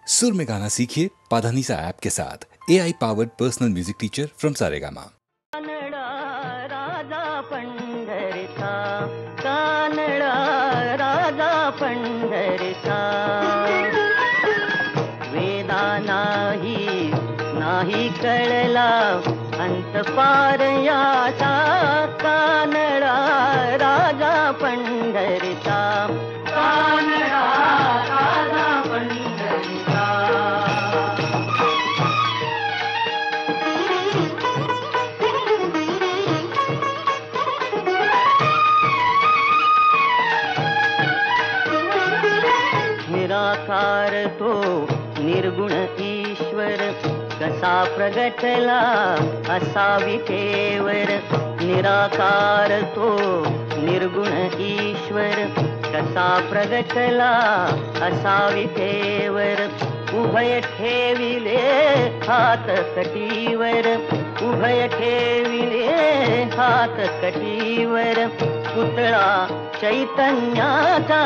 सुर में गाना सीखिए पाधानीसा ऐप के साथ। AI powered personal music teacher from Saregama. राजा पंढरीचा, कानडा राजा पंढरीचा, वेदा नाही कळला अंत पार याचा, कानडा राजा पंढरीचा, कानडा राजा पंढरीचा। निराकार तो निर्गुण ईश्वर कसा प्रगटला असावी केवर, निराकार तो निर्गुण ईश्वर कसा प्रगटला असावी केवर, उभय ठेविले हात कटीवर, उभय ठेविले हात कटीवर, पुतळा चैतन्याचा,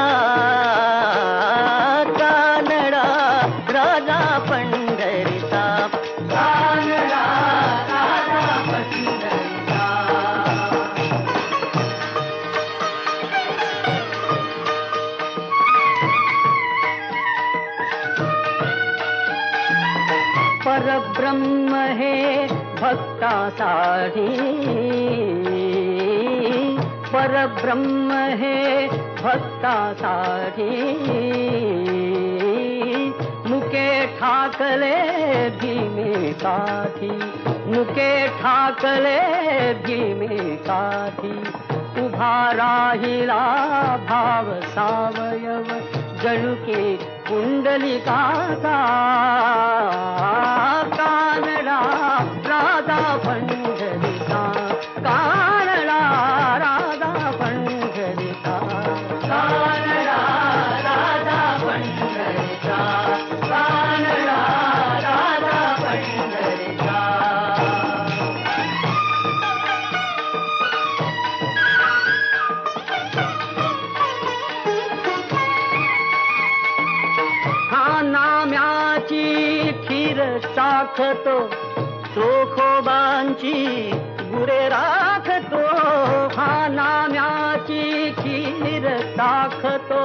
कानडा राजा पंढरीचा, कानडा राजा पंढरीचा। परब्रह्म हे भक्तासाठी, परब्रह्म हे भक्तासाठी, मुके ठाकले भीमेकाठी, मुके ठाकले भीमेकाठी, उभा राहिला भाव सावयव जणू की कुंडलिकाचा, कानडा राजा पंढरीचा, कानडा राजा पंढरीचा, कानडा राजा पंढरीचा, कानडा राजा पंढरीचा। हा नाम्याची खीर साखतो, चोखोबांची गुरे राखतो, हा नाम्याची खीर साखतो,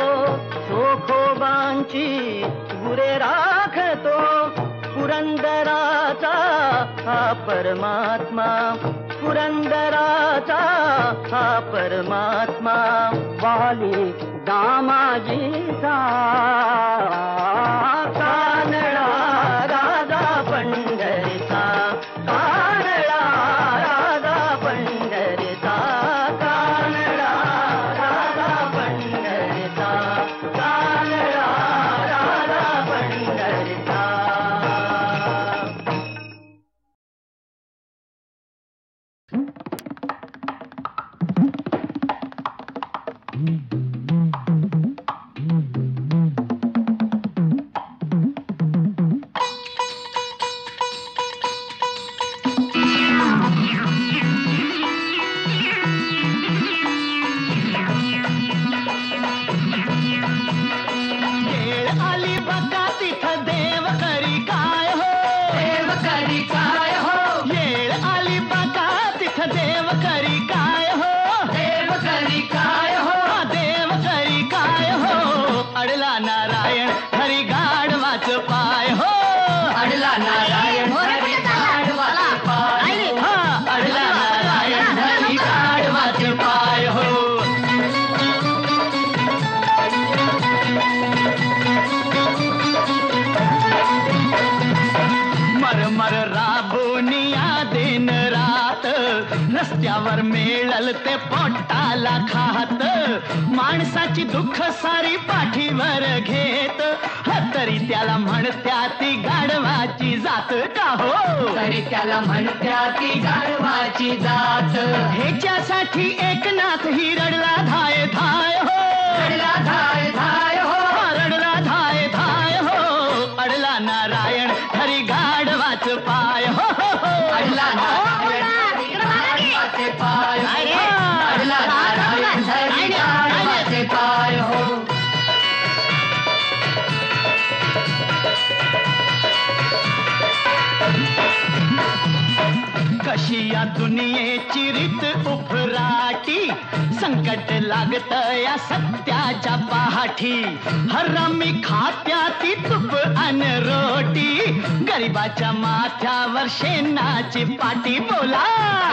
चोखोबांची गुरे राखतो, पुरंदराचा हा परमात्मा, पुरंदराचा हा परमात्मा, वाली दामाजीचा, कानडा राजा पंढरीचा, कानडा राजा पंढरीचा, कानडा राजा पंढरीचा, कानडा राजा पंढरीचा। रस्त्यावर मिळल ते पोटाला खात, माणसाची दुःख सारी पाठीवर घेत, तरी त्याला म्हणत्या ती गाढवाची जात का हो, तरी त्याला म्हणत्या ती गाढवाची जात। ह्याच्यासाठी एकनाथ ही रडला धाय धाय हो, रडला धाय धाय हो, रडला धाय धाय हो, अडला नारायण हरी गाढवाच पाय हो, अडला नारायण गाढवाचे पाय, अडला नारायण हरी गाढवाचे पाय हो। दुनियेची रीत उफराटी, संकट लागत या सत्याच्या पाठी. हरामी खात्याती तूप अन रोटी, गरिबाच्या माथ्यावर शेणाची पाटी. बोला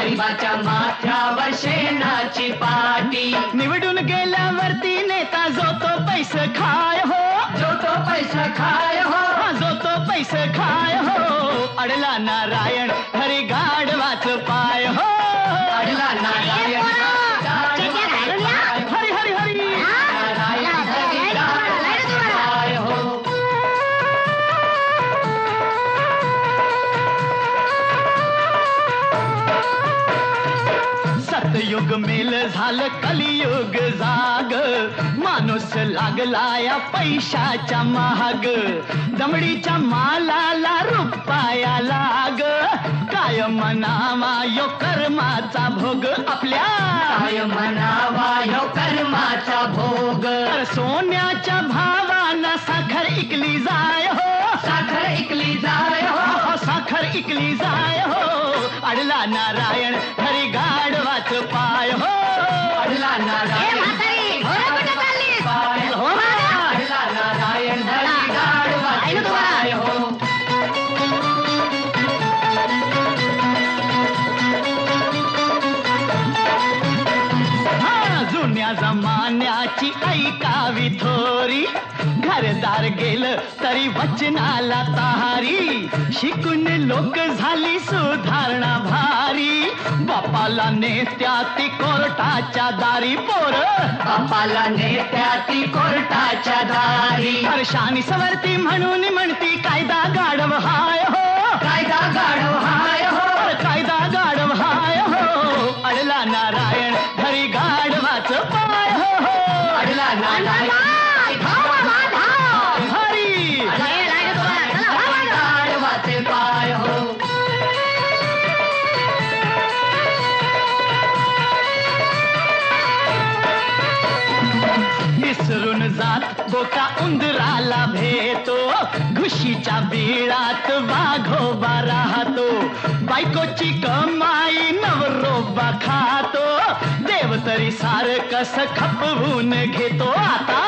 गरिबाच्या माथ्यावर शेणाची पाटी. निवडून गेल्यावरती नेता जो तो पैसे खाय हो, जो तो पैसा खाय हो, जो तो पैसे खाय हो. अडला नारायण हरी गाढवाच पाय हो. अडला नारायण हरी हरी हरी नारायण हरी गाढवाच पाय हो. सतयुग मेल झालं कलियुग जाग, माणूस लागला या पैशाच्या महाग. दमडीच्या मालाला रुपया लाग, काय म्हणावा यो कर्माचा भोग. आपल्या काय म्हणावा यो कर्माचा भोग. तर सोन्याच्या भावानं साखर इकली जाय हो, साखर इकली जाय हो, साखर इकली जाय हो. अडला नारायण हरी गाढवाच पाय हो. अडला नारायण पाय हो. अडला नारायण हरी गाढवाच पाय हो. जुन्या जमान्याची ऐकावी थोरी, घरदार गेलं तरी वचनाला तारी. शिकून लोक झाली सुधारणा भारी, बापाला नेत्या ती कोर्टाच्या दारी. पोर बापाला नेत्या ती कोर्टाच्या दारी. हर्षानी सवरती म्हणून म्हणती कायदा गाढव हाय हो, कायदा गाढव हाय हो, कायदा गाढव हाय हो. अडला नारायण हरी गाढवाच पाय हो. अडला नारायण हरी गाढवाचे पाय हो. विसरून जात बोका उंदराला भेटो, घुशीच्या बिळात वाघोबा राहतो. बायकोची कमाई नवरोबा खातो, देव तरी सार कस खपवून घेतो. आता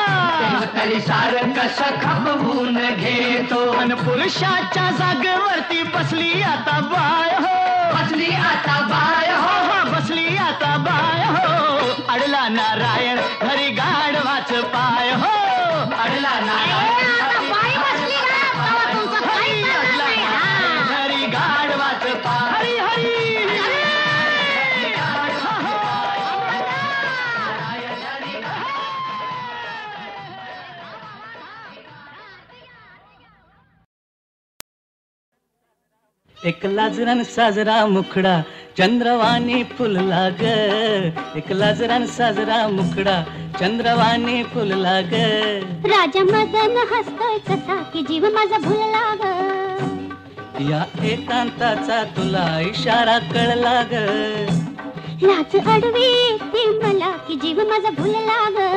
तरी सार कस खपवून घेतो. अन पुरुषाच्या जागेवरती बसली आता बाय हो, बसली आता बाय हो, बसली आता बाय हो. अडला नारायण हरी गाढवाच पाय हो. अडला नारायण हरी गाढवाच पाय. हरी एक लाजरान साजरा मुखडा चंद्रवाणी फुलला ग. एक लाजरान साजरा मुखडा चंद्रवाणी फुलला ग. राजा मदन हसतोय कसा की जीव माझा भुलला ग. या एकांताचा तुला इशारा कळला ग. लाज अडवी येते मला की जीव माझा भुलला ग.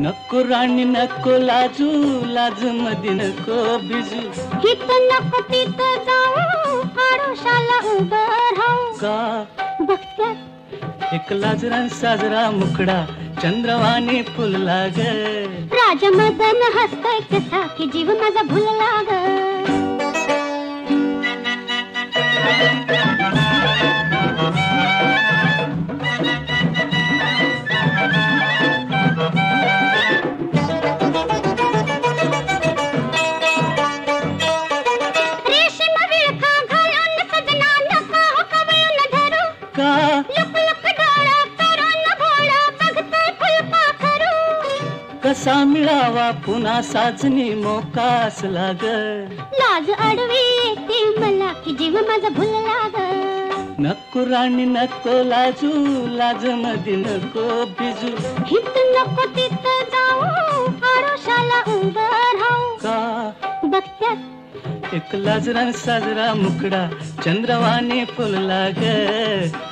नको राणी नको लाजू, लाज मधी नको बिजू. हित नको तिथं जाऊ, आडोशाला उभं राहू. का बघत्यात एक लाजरान साजरा मुखडा चंद्रवाणी फुलला ग. राजा मदन हसतोय कसा की जीव माझा भुलला ग. कसा मिळावा पुन्हा साजनी मोकास लाग. लाज अडवी येते मला की जीव माझा भुलला ग. नको राणी नको लाजू, लाज मध्ये नको बिजू. हित नको तिथं जाऊ, आडोशाला उभं राहू. का बघत्यात एक लाजरान साजरा मुखडा चंद्रवाणी फुलला ग.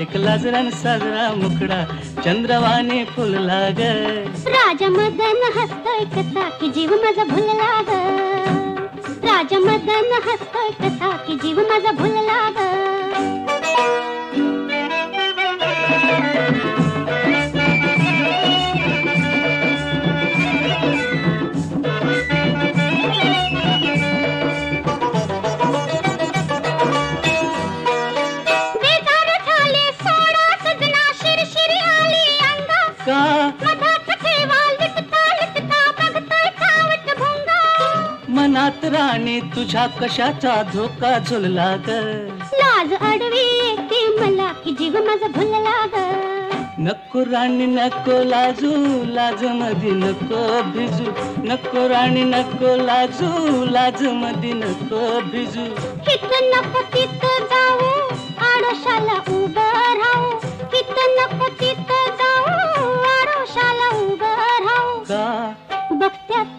एक लाजरान साजरा मुखडा चंद्रवाणी फुलला ग. राजा मदन हसतोय कसा की जीव माझा भुलला ग. राजा मदन हसतोय कसा की जीव माझा भुलला ग. राणी तुझ्या कशाचा धोका झुलला ग. लाज अडवी येते मला की जीव माझा भुलला ग. नको राणी नको लाजू, लाज मधी नको भिजू. नको राणी नको लाजू, लाज मधी नको भिजू. हित नको तिथं जाऊ, आडोशाला उभं राहू. हित नको तिथं जाऊ, आडोशाला उभं राहू. का बघत्यात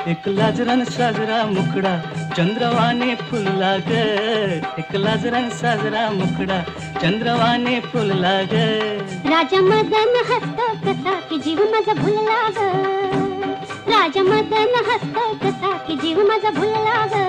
एक लाजरान साजरा मुखडा चंद्रवाने फुलला ग. एक लाजरान साजरा मुखडा चंद्रवाने फुलला ग. राजा मदन हस्त कसा की जीव माझा भुलला ग. राजा मदन हस्त कसा की जीव माझा भुलला ग.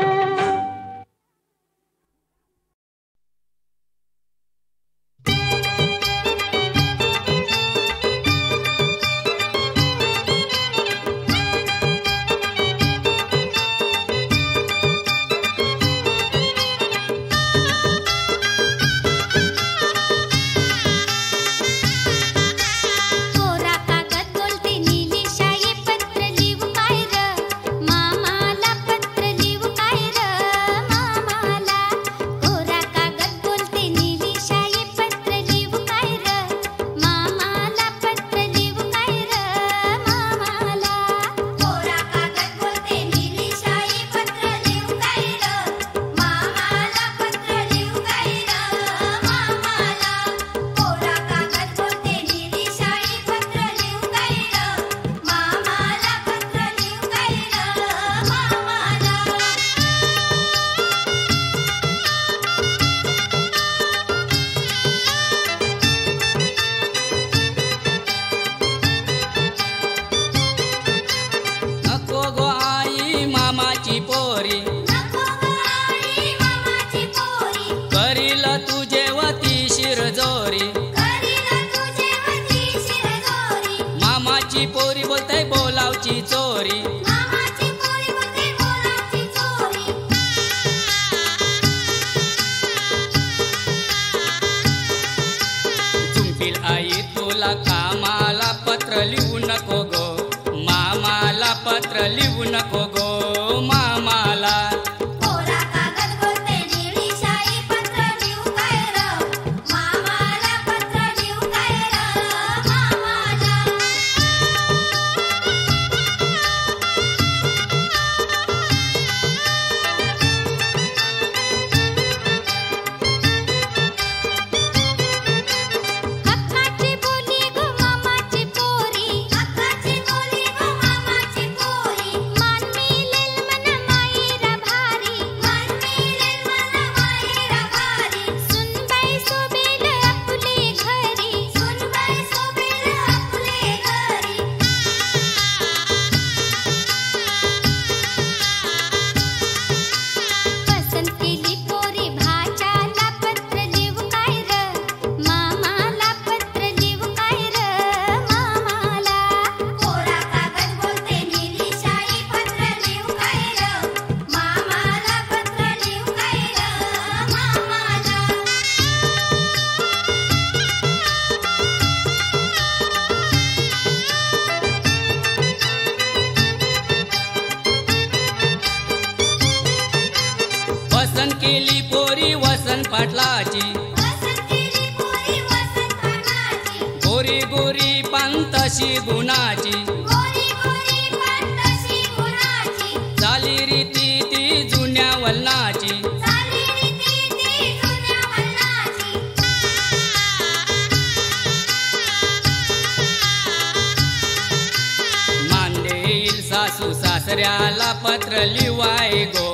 सासऱ्याला पत्र लिवाय गो,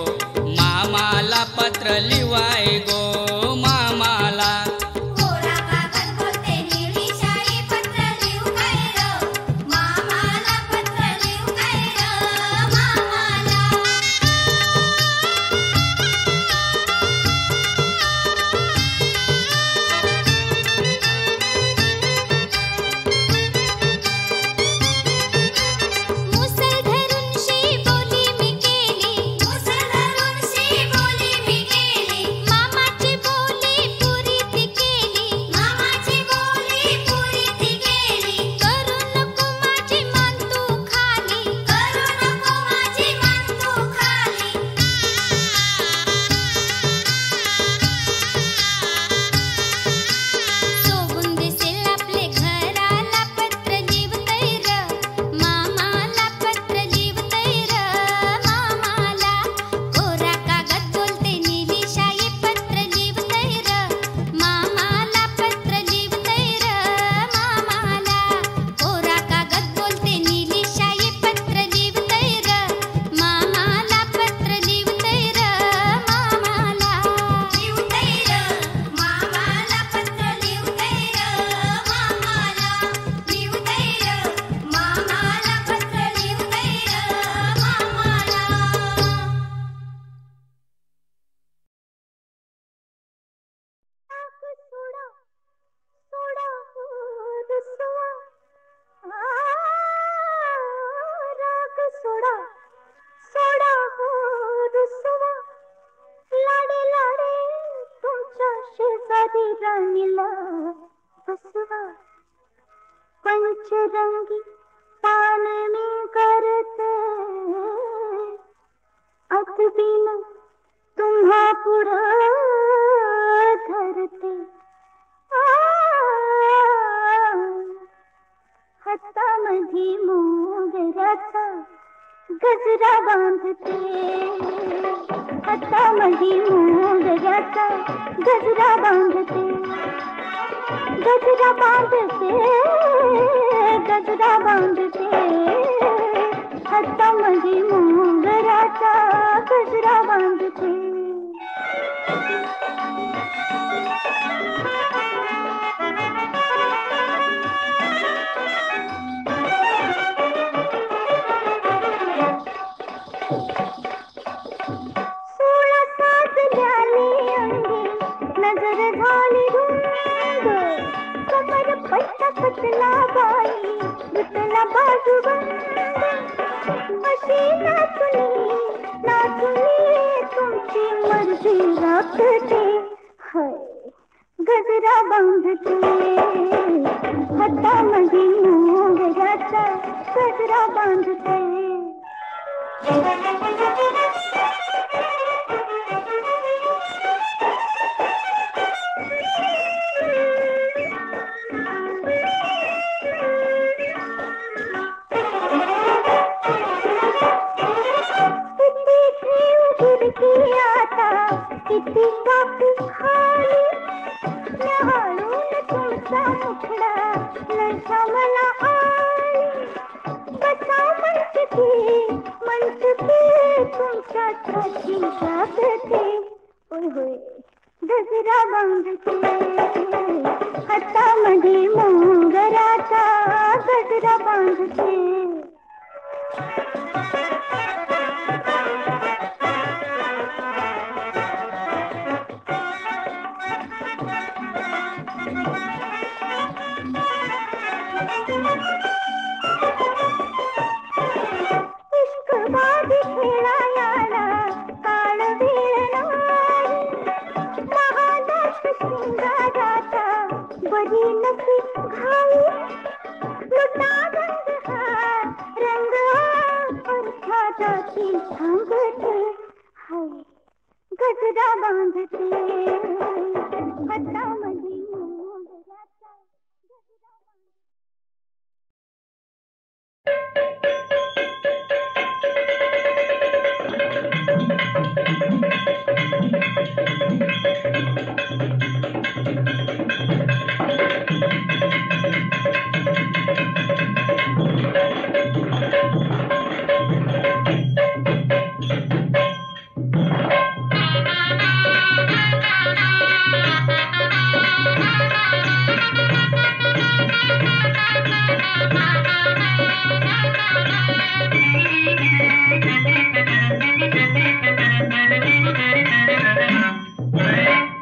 मामाला पत्र लिवाय गो, मामाला. मुसळ धरून शी बोली मी केली, मुसळ बसवा पंचरंगी पान मी करते अतबिन तुम्हा पुढं धरते हातामध्ये मोगऱ्याचा गजरा बांधते हातामध्ये मोगऱ्याचा गजरा बांधते गजरा बांधते गजरा बांधते हातामध्ये मोगऱ्याचा गजरा बांधते नजर झाली धुंद कमर पट्टा पतला बाई विटला बाजूबंद अशी नाचुनी नाचुनी तुमची मर्जी राखते हाय गजरा बांधते हातामध्ये मोगऱ्याचा गजरा बांधते किती कापी खाली न्याहाळून तुमचा मुखडा नसा मला आली बसा म्हणते तुमच्या छाती जागते होय होय गजरा बांधते हातामध्ये मोगऱ्याचा गजरा बांधते इश्कबाजी खेळायला काळ वेळ नाही महादास शिंगाराचा बरी नकी घाई लुटा गंध हा रंग अर्थाची सांगते हाय गजरा बांधते हातामध्ये मोगऱ्याचा गजरा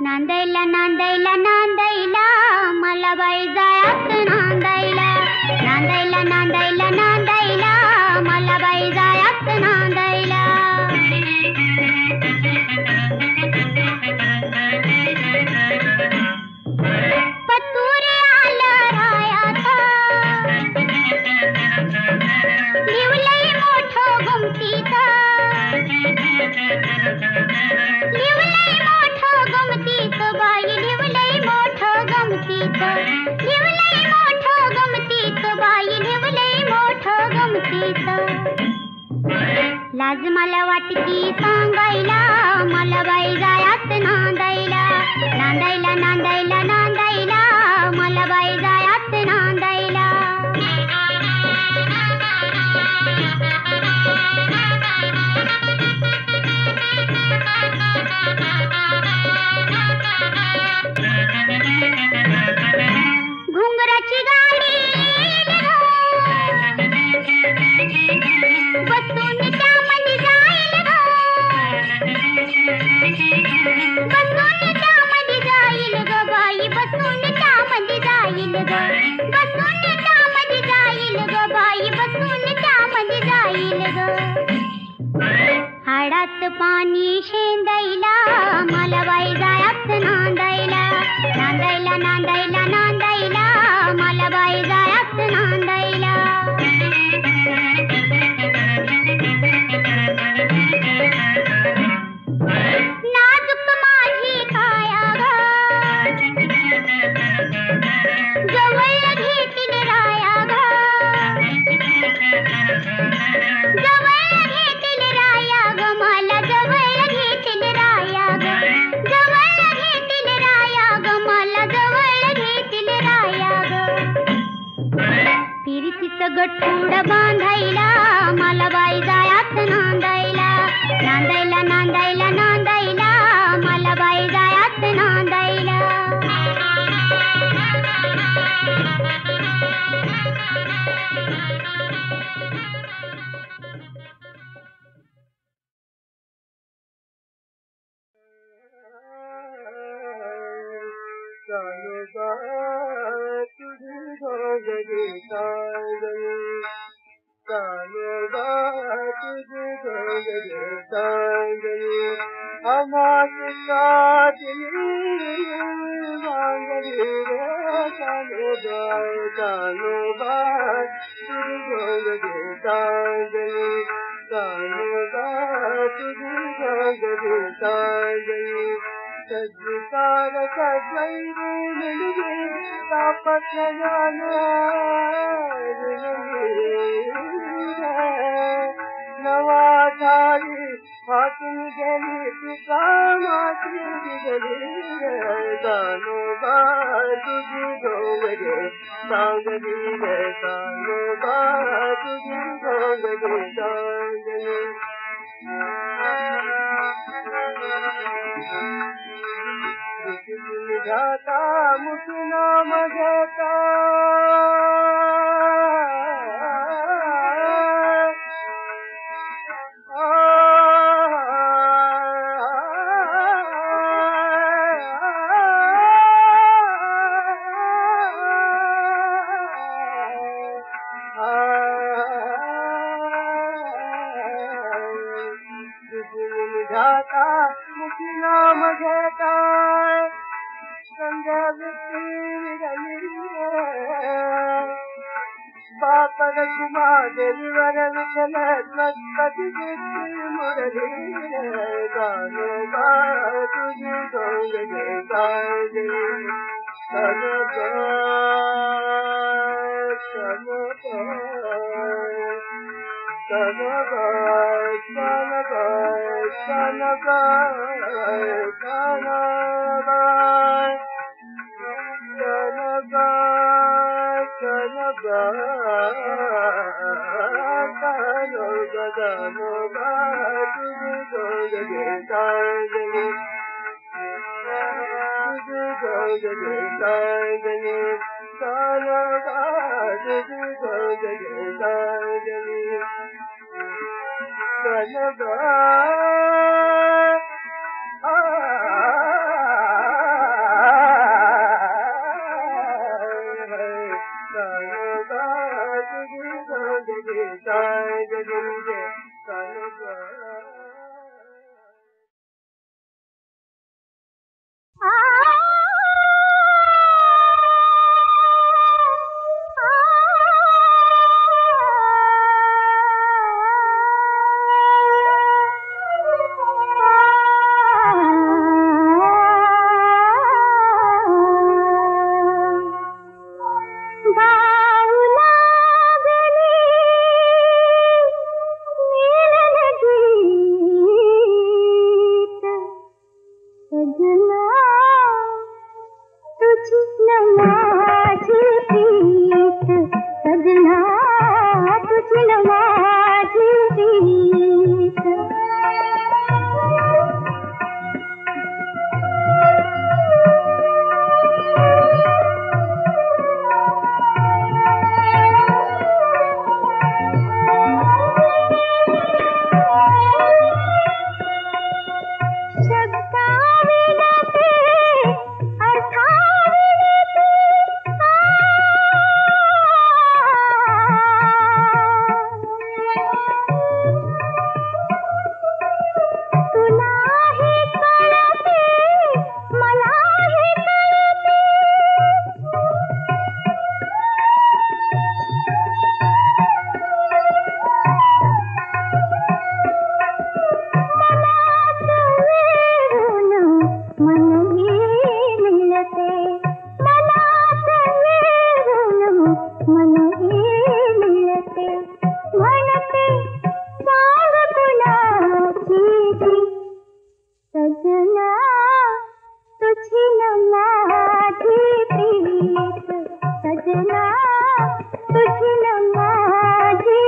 नांदायला नांदायला नांदायला मला बाई जायात नांदायला नांदायला नांदायला नांदायला मला बाई जायात नांदायला पतुरे आलं रायात लिवलंय मोठं गुमतीत लिवलंय मोठं गमतीत बाई लिवलंय मोठं गमतीत लिवलंय मोठं गमतीत बाई लिवलंय मोठं गमतीत लाज मला वाटती सांगायला मला बाई जायात नांदायला नांदायला नांदायला नांदायला मला बाई जायात नांदायला घुंगराची गाडी बसून त्यामध्ये जाईल बसून त्यामध्ये जाईल ग बाई बसून त्यामध्ये जाईल ग बसून त्यामध्ये जाईल ग बाई बसून त्यामध्ये जाईल ग हाडात पाणी शेंदायला मला बाई जायात नांदायला नांदायला नांदायला नांदायला बांधायला मला बाई जायात नांदायला नांदायला नांदायला नांदायला मला बाई जायात नांदायला सजना तुझी न माझी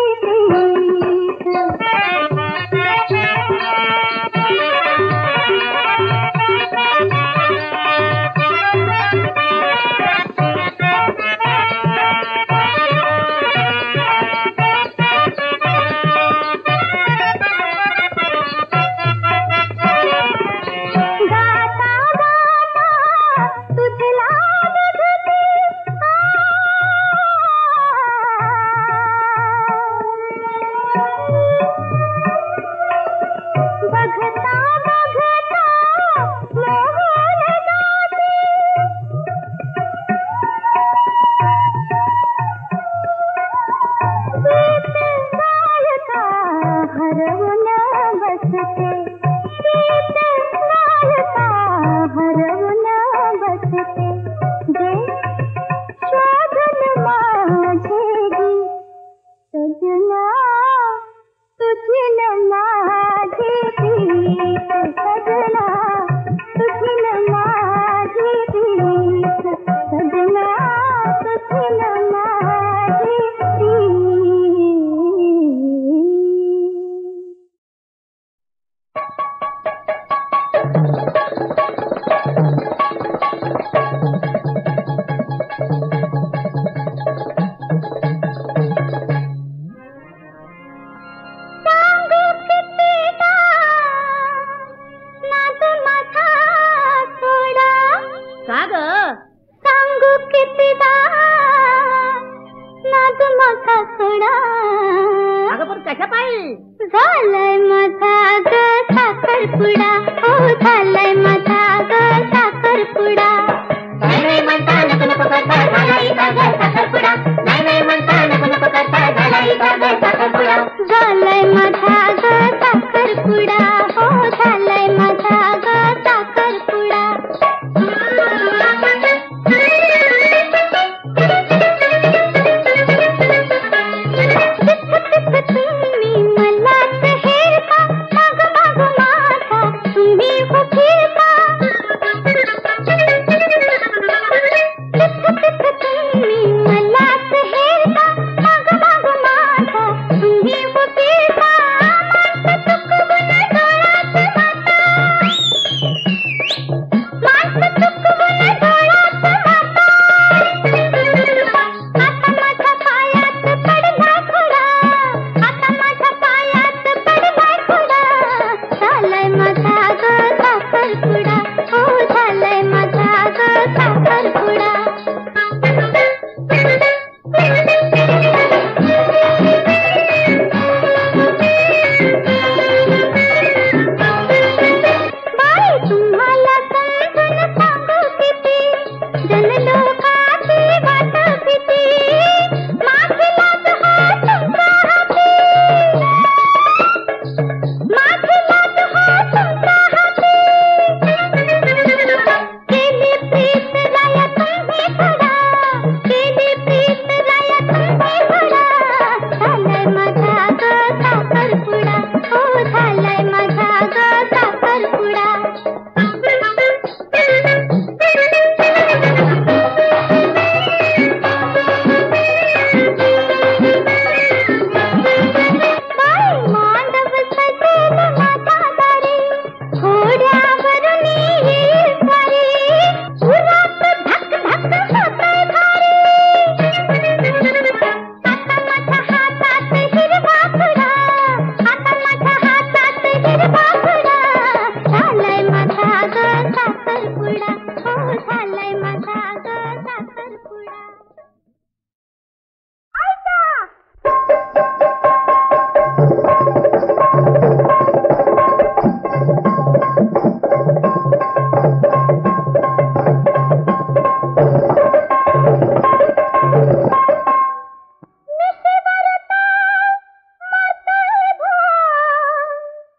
का ग सांगू कितीदा नाद माझा सोडा. अगं पण कशा पायी झालंय माझा ग साखरपुडा. हो झालंय माझा ग साखरपुडा. नाही नाही म्हणता नको नको करता झाला इथं ग साखरपुडा. नाही नाही म्हणता नको नको करता झाला इथं ग साखरपुडा. झालंय माझा ग साखरपुडा. हो झालंय माझा ग साखरपुडा. तुम्ही मलाच हेरता माग माग माझा तुम्ही हो फिरता. तुम्ही मलाच हेरता माग माग माझा तुम्ही हो फिरता. माणसं चुकवून डोळ्यात माता. माणसं चुकवून डोळ्यात माता. आता माझ्या पायात पडला घोडा. आता माझ्या पायात पडला घोडा. झालंय माझा ग साखरपुडा. हो झालंय माझा ग साखरपुडा. बाई तुम्हाला समजून सांगू किती जनलोकाची वाट किती. माझी लाज हा तुमचा हाती. माझी लाज हा तुमचा हाती. केली प्रीत राया तुम्ही घडा. केली प्रीत राया तुम्ही घडा. झालंय माझा ग साखरपुडा. हो झालंय माझा ग साखरपुडा. बाई मांडव सजेल माझा दारी. घोड्यावरून येईल स्वारी. उरात धक धक होतंय भारी. आता माझ्या हातात हिरवा घोडा. आता माझ्या हातात हिरवा घोडा. झालंय माझा ग साखरपुडा. हो झालंय माझा ग साखरपुडा.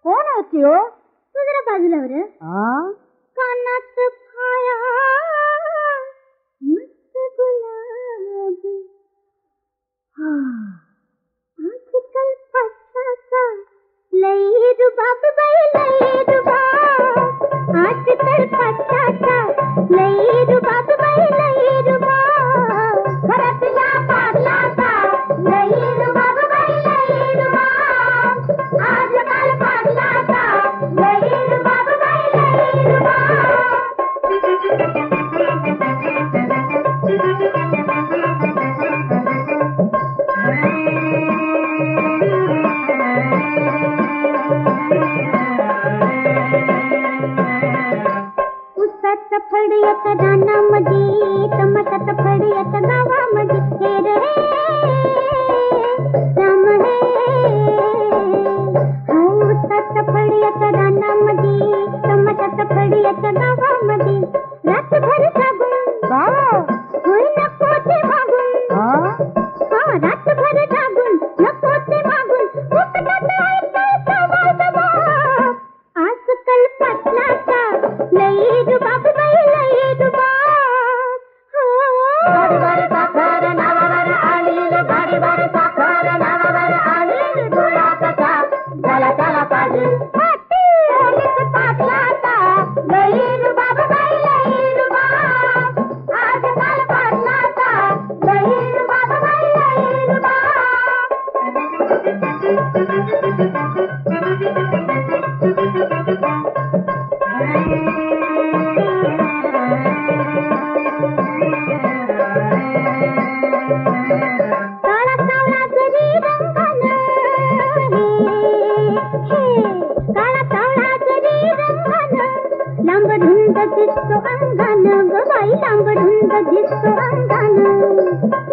कोण होती हो तू जरा बाजूला वर. कानात फाया मस्त गुलाब. आजकाल पछाचा लई रुबाब बाई लई रुबाब. आजकाल पछाचा लई रुबाब बाई लई रुबाब. घरातल्या पाटलाचा लई रुबाब बाई लई रुबाब. आजकाल पाटलाचा लई रुबाब बाई लई रुबाब. उसाचा फड येता रानामध्ये. तमाशाचा फड येता गावामध्ये. हे रे राम हे. उसाचा फड येता रानामध्ये. तमाशाचा फड येता गावामध्ये. रातभर जागून होय नको ते मागून. हा रातभर जागून नको ते मागून. फुकटात ऐकायचं वाजवा. आजकाल पाटलाचा लई रुबाब बाई लई रुबाब. गाडीवर साखर नावावर आणील. गाडीवर साखर नावावर आणील. डोळ्याचा छाप झाला त्याला पाडील. पोलीस पाटलाचा लई रुबाब बाई लई रुबाब. आजकाल पाटलाचा लई रुबाब बाई लई रुबाब. काळा सावळा जरी रंगानं हे काळा सावळा जरी रंगानं लांबढुंड दिसतो अंगान ग बाई लांबढुंड दिसतो अंगान